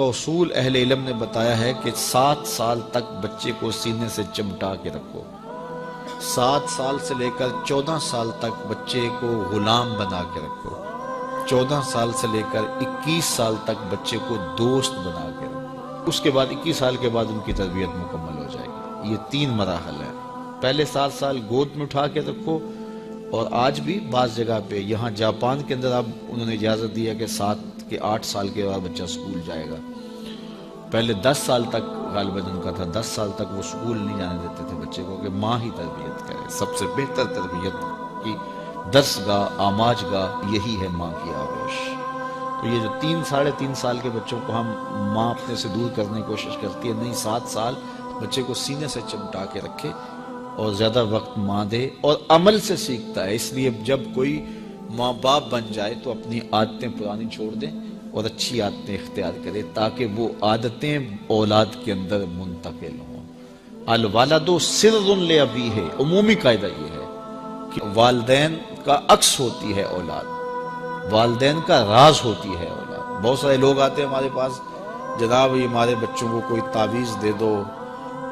کا اصول اہل علم نے بتایا ہے کہ 7 سال تک بچے کو سینے سے چمٹا کے رکھو، 7 سال سے لے کر 14 سال تک بچے کو غلام بنا کے رکھو، 14 سال سے لے کر 21 سال تک بچے کو دوست بنا کے رکھو، اس کے بعد 21 سال کے بعد ان کی تربیت مکمل ہو جائے گی۔ یہ 3 مراحل ہیں۔ پہلے 7 سال گود میں اٹھا کے رکھو، اور آج بھی بعض جگہ پہ، یہاں جاپان کے اندر اب انہوں نے اجازت دیا کہ 7 کے 8 سال کے بعد بچہ اسکول جائے گا۔ پہلے 10 سال تک غالباً ان کا تھا، 10 سال تک وہ اسکول نہیں جانے دیتے تھے بچے کو، کہ ماں ہی تربیت کرے۔ سب سے بہتر تربیت کی درس گاہ، آماج گاہ یہی ہے ماں کی آغوش۔ تو یہ جو 3 ساڑھے 3 سال کے بچوں کو ہم ماں اپنے سے دور کرنے کی کوشش کرتی ہے، نہیں، 7 سال بچے کو سینے سے چمٹا کے رکھے اور زیادہ وقت ماں دے، اور عمل سے سیکھتا ہے۔ اس لیے جب کوئی ماں باپ بن جائے تو اپنی عادتیں پرانی چھوڑ دیں اور اچھی عادتیں اختیار کرے، تاکہ وہ عادتیں اولاد کے اندر منتقل ہوں۔ الوالد سر لابیہ، عمومی قاعدہ یہ ہے کہ والدین کا عکس ہوتی ہے اولاد، والدین کا راز ہوتی ہے اولاد۔ بہت سارے لوگ آتے ہیں ہمارے پاس، جناب یہ ہمارے بچوں کو کوئی تعویذ دے دو،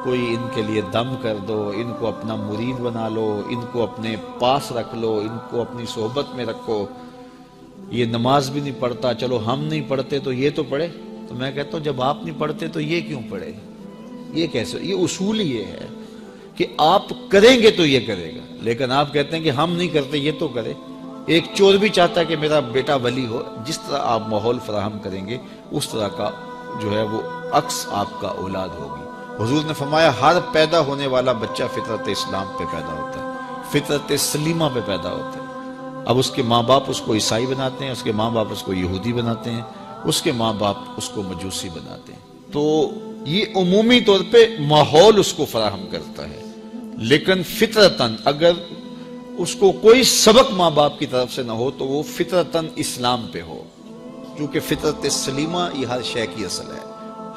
کوئی ان کے لیے دم کر دو، ان کو اپنا مرید بنا لو، ان کو اپنے پاس رکھ لو، ان کو اپنی صحبت میں رکھو، یہ نماز بھی نہیں پڑھتا، چلو ہم نہیں پڑھتے تو یہ تو پڑھے۔ تو میں کہتا ہوں جب آپ نہیں پڑھتے تو یہ کیوں پڑھے؟ یہ کیسے؟ یہ اصول یہ ہے کہ آپ کریں گے تو یہ کرے گا، لیکن آپ کہتے ہیں کہ ہم نہیں کرتے یہ تو کرے۔ ایک چور بھی چاہتا ہے کہ میرا بیٹا ولی ہو، جس طرح آپ ماحول فراہم کریں گے اس طرح کا جو ہے وہ عکس آپ کا اولاد ہوگی۔ حضور نے فرمایا ہر پیدا ہونے والا بچہ فطرت اسلام پہ پیدا ہوتا ہے، فطرت سلیمہ پہ پیدا ہوتا ہے۔ اب اس کے ماں باپ اس کو عیسائی بناتے ہیں، اس کے ماں باپ اس کو یہودی بناتے ہیں، اس کے ماں باپ اس کو مجوسی بناتے ہیں۔ تو یہ عمومی طور پہ ماحول اس کو فراہم کرتا ہے، لیکن فطرتاً اگر اس کو کوئی سبق ماں باپ کی طرف سے نہ ہو تو وہ فطرتاً اسلام پہ ہو، کیونکہ فطرت سلیمہ یہ ہر شے کی اصل ہے۔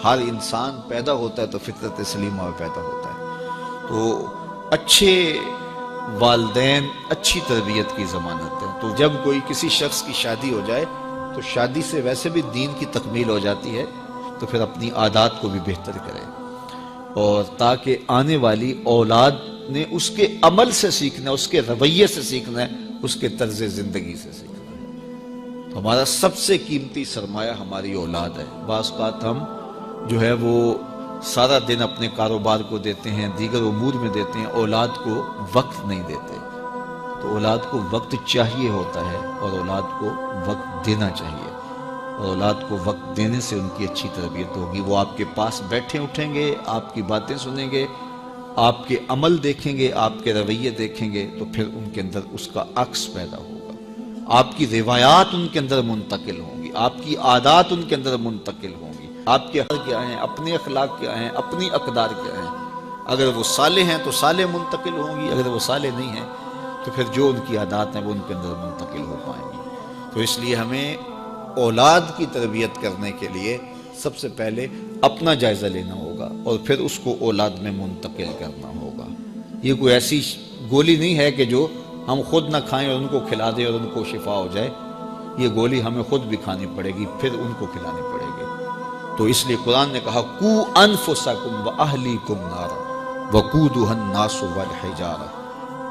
ہر انسان پیدا ہوتا ہے تو فطرت سلیمہ میں پیدا ہوتا ہے۔ تو اچھے والدین اچھی تربیت کی ضمانت ہے۔ تو جب کوئی کسی شخص کی شادی ہو جائے تو شادی سے ویسے بھی دین کی تکمیل ہو جاتی ہے، تو پھر اپنی عادات کو بھی بہتر کرے، اور تاکہ آنے والی اولاد نے اس کے عمل سے سیکھنا ہے، اس کے رویے سے سیکھنا ہے، اس کے طرز زندگی سے سیکھنا ہے۔ ہمارا سب سے قیمتی سرمایہ ہماری اولاد ہے۔ بعض اوقات ہم جو ہے وہ سارا دن اپنے کاروبار کو دیتے ہیں، دیگر امور میں دیتے ہیں، اولاد کو وقت نہیں دیتے۔ تو اولاد کو وقت چاہیے ہوتا ہے، اور اولاد کو وقت دینا چاہیے، اور اولاد کو وقت دینے سے ان کی اچھی تربیت ہوگی۔ وہ آپ کے پاس بیٹھے اٹھیں گے، آپ کی باتیں سنیں گے، آپ کے عمل دیکھیں گے، آپ کے رویے دیکھیں گے، تو پھر ان کے اندر اس کا عکس پیدا ہوگا۔ آپ کی روایات ان کے اندر منتقل ہوں گی، آپ کی عادات ان کے اندر منتقل ہوں گی، آپ کے حق کیا ہیں، اپنے اخلاق کیا ہیں، اپنی اقدار کیا ہیں۔ اگر وہ صالح ہیں تو صالح منتقل ہوں گی، اگر وہ صالح نہیں ہیں تو پھر جو ان کی عادات ہیں وہ ان کے اندر منتقل ہو پائیں گی۔ تو اس لیے ہمیں اولاد کی تربیت کرنے کے لیے سب سے پہلے اپنا جائزہ لینا ہوگا، اور پھر اس کو اولاد میں منتقل کرنا ہوگا۔ یہ کوئی ایسی گولی نہیں ہے کہ جو ہم خود نہ کھائیں اور ان کو کھلا دیں اور ان کو شفا ہو جائے۔ یہ گولی ہمیں خود بھی کھانی پڑے گی، پھر ان کو کھلانی پڑے گی۔ تو اس لیے قرآن نے کہا قُوا أَنفُسَكُمْ وَأَهْلِيكُمْ نَارًا وَقُودُهَا النَّاسُ وَالْحِجَارَةُ،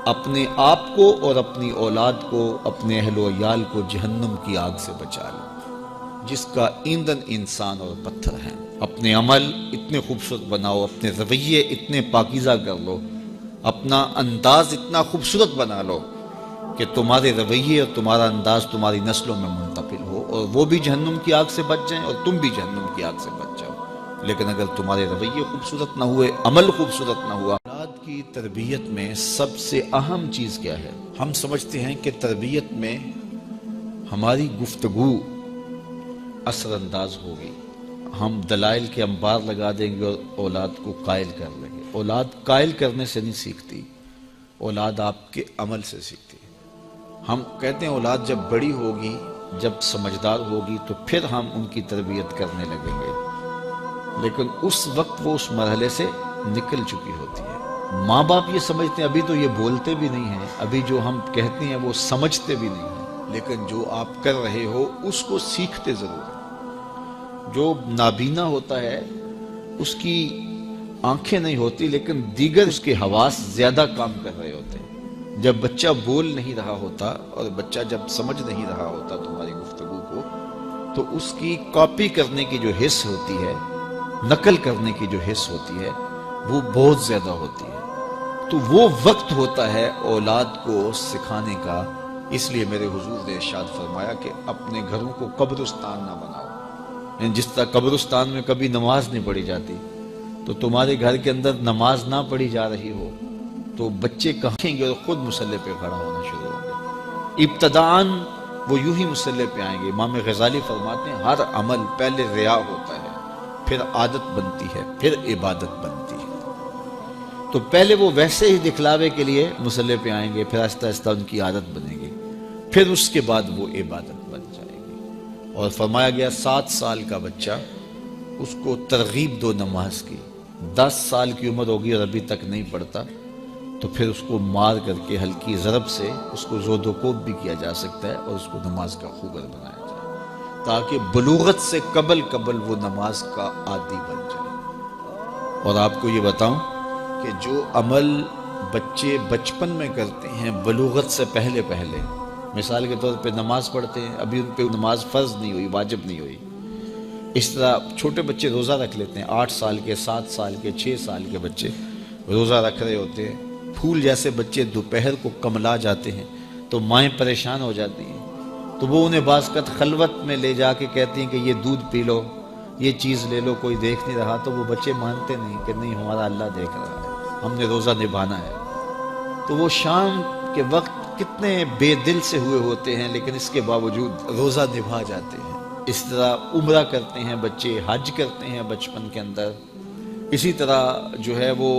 اپنے آپ کو اور اپنی اولاد کو، اپنے اہل و عیال کو جہنم کی آگ سے بچا لو، جس کا ایندھن انسان اور پتھر ہیں۔ اپنے عمل اتنے خوبصورت بناؤ، اپنے رویے اتنے پاکیزہ کر لو، اپنا انداز اتنا خوبصورت بنا لو کہ تمہارے رویے اور تمہارا انداز تمہاری نسلوں میں منتقل ہو، اور وہ بھی جہنم کی آگ سے بچ جائیں اور تم بھی جہنم کی آگ سے بچ جاؤ۔ لیکن اگر تمہارے رویے خوبصورت نہ ہوئے، عمل خوبصورت نہ ہوا، اولاد کی تربیت میں سب سے اہم چیز کیا ہے؟ ہم سمجھتے ہیں کہ تربیت میں ہماری گفتگو اثر انداز ہوگی، ہم دلائل کے انبار لگا دیں گے اور اولاد کو قائل کر لیں گے۔ اولاد قائل کرنے سے نہیں سیکھتی، اولاد آپ کے عمل سے سیکھتی ہے۔ ہم کہتے ہیں اولاد جب بڑی ہوگی، جب سمجھدار ہوگی تو پھر ہم ان کی تربیت کرنے لگیں گے، لیکن اس وقت وہ اس مرحلے سے نکل چکی ہوتی ہے۔ ماں باپ یہ سمجھتے ہیں ابھی تو یہ بولتے بھی نہیں ہیں، ابھی جو ہم کہتے ہیں وہ سمجھتے بھی نہیں ہیں، لیکن جو آپ کر رہے ہو اس کو سیکھتے ضرور ہیں۔ جو نابینا ہوتا ہے اس کی آنکھیں نہیں ہوتی لیکن دیگر اس کے حواس زیادہ کام کر رہے ہوتے ہیں۔ جب بچہ بول نہیں رہا ہوتا اور بچہ جب سمجھ نہیں رہا ہوتا تمہاری گفتگو کو، تو اس کی کاپی کرنے کی جو حس ہوتی ہے، نقل کرنے کی جو حس ہوتی ہے، وہ بہت زیادہ ہوتی ہے۔ تو وہ وقت ہوتا ہے اولاد کو سکھانے کا۔ اس لیے میرے حضور نے ارشاد فرمایا کہ اپنے گھروں کو قبرستان نہ بناؤ۔ یعنی جس طرح قبرستان میں کبھی نماز نہیں پڑھی جاتی، تو تمہارے گھر کے اندر نماز نہ پڑھی جا رہی ہو تو بچے کہیں گے اور خود مصلی پہ کھڑا ہونا شروع ہوں گے۔ ابتداءً وہ یوں ہی مصلی پہ آئیں گے۔ امام غزالی فرماتے ہیں ہر عمل پہلے ریا ہوتا ہے، پھر عادت بنتی ہے، پھر عبادت بنتی ہے۔ تو پہلے وہ ویسے ہی دکھلاوے کے لیے مصلی پہ آئیں گے، پھر آہستہ آہستہ ان کی عادت بنے گی، پھر اس کے بعد وہ عبادت بن جائے گی۔ اور فرمایا گیا 7 سال کا بچہ، اس کو ترغیب دو نماز کی۔ 10 سال کی عمر ہوگی اور ابھی تک نہیں پڑھتا، تو پھر اس کو مار کر کے ہلکی ضرب سے اس کو زود و کوب بھی کیا جا سکتا ہے اور اس کو نماز کا خوگر بنایا جائے، تاکہ بلوغت سے قبل وہ نماز کا عادی بن جائے۔ اور آپ کو یہ بتاؤں کہ جو عمل بچے بچپن میں کرتے ہیں بلوغت سے پہلے، مثال کے طور پہ نماز پڑھتے ہیں، ابھی ان پہ نماز فرض نہیں ہوئی، واجب نہیں ہوئی۔ اس طرح چھوٹے بچے روزہ رکھ لیتے ہیں، 8 سال کے، 7 سال کے، 6 سال کے بچے روزہ رکھ رہے ہوتے ہیں۔ پھول جیسے بچے دوپہر کو کملا جاتے ہیں تو مائیں پریشان ہو جاتی ہیں، تو وہ انہیں بعض اوقات خلوت میں لے جا کے کہتی ہیں کہ یہ دودھ پی لو، یہ چیز لے لو، کوئی دیکھ نہیں رہا۔ تو وہ بچے مانتے نہیں کہ نہیں، ہمارا اللہ دیکھ رہا ہے، ہم نے روزہ نبھانا ہے۔ تو وہ شام کے وقت کتنے بے دل سے ہوئے ہوتے ہیں، لیکن اس کے باوجود روزہ نبھا جاتے ہیں۔ اس طرح عمرہ کرتے ہیں بچے، حج کرتے ہیں بچپن کے اندر، اسی طرح جو ہے وہ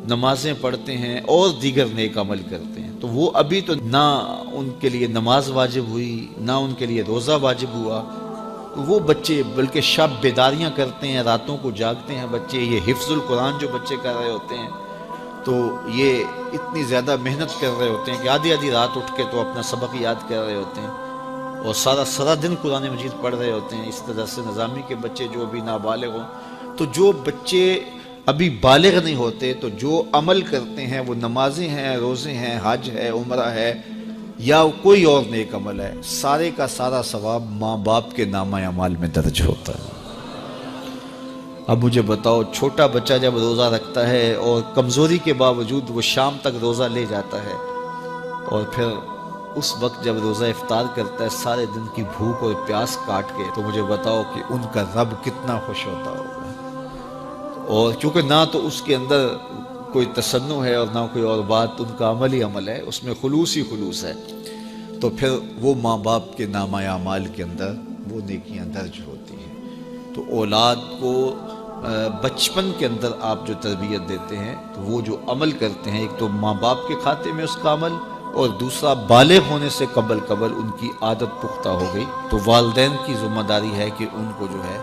نمازیں پڑھتے ہیں اور دیگر نیک عمل کرتے ہیں۔ تو وہ ابھی تو نہ ان کے لیے نماز واجب ہوئی، نہ ان کے لیے روزہ واجب ہوا، تو وہ بچے بلکہ شب بیداریاں کرتے ہیں، راتوں کو جاگتے ہیں بچے۔ یہ حفظ القرآن جو بچے کر رہے ہوتے ہیں، تو یہ اتنی زیادہ محنت کر رہے ہوتے ہیں کہ آدھی رات اٹھ کے تو اپنا سبق یاد کر رہے ہوتے ہیں اور سارا دن قرآن مجید پڑھ رہے ہوتے ہیں۔ اس طرح سے نظامی کے بچے جو بھی نابالغ ہوں، تو جو بچے ابھی بالغ نہیں ہوتے، تو جو عمل کرتے ہیں وہ نمازیں ہیں، روزے ہیں، حج ہے، عمرہ ہے، یا کوئی اور نیک عمل ہے، سارے کا سارا ثواب ماں باپ کے نامہ اعمال میں درج ہوتا ہے۔ اب مجھے بتاؤ، چھوٹا بچہ جب روزہ رکھتا ہے اور کمزوری کے باوجود وہ شام تک روزہ لے جاتا ہے، اور پھر اس وقت جب روزہ افطار کرتا ہے سارے دن کی بھوک اور پیاس کاٹ کے، تو مجھے بتاؤ کہ ان کا رب کتنا خوش ہوتا ہوگا۔ اور کیونکہ نہ تو اس کے اندر کوئی تصنع ہے اور نہ کوئی اور بات، ان کا عمل ہی عمل ہے، اس میں خلوص ہی خلوص ہے، تو پھر وہ ماں باپ کے نامہ اعمال کے اندر وہ نیکیاں درج ہوتی ہیں۔ تو اولاد کو بچپن کے اندر آپ جو تربیت دیتے ہیں، تو وہ جو عمل کرتے ہیں، ایک تو ماں باپ کے کھاتے میں اس کا عمل، اور دوسرا بالغ ہونے سے قبل ان کی عادت پختہ ہو گئی، تو والدین کی ذمہ داری ہے کہ ان کو جو ہے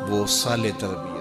وہ صالح تربیت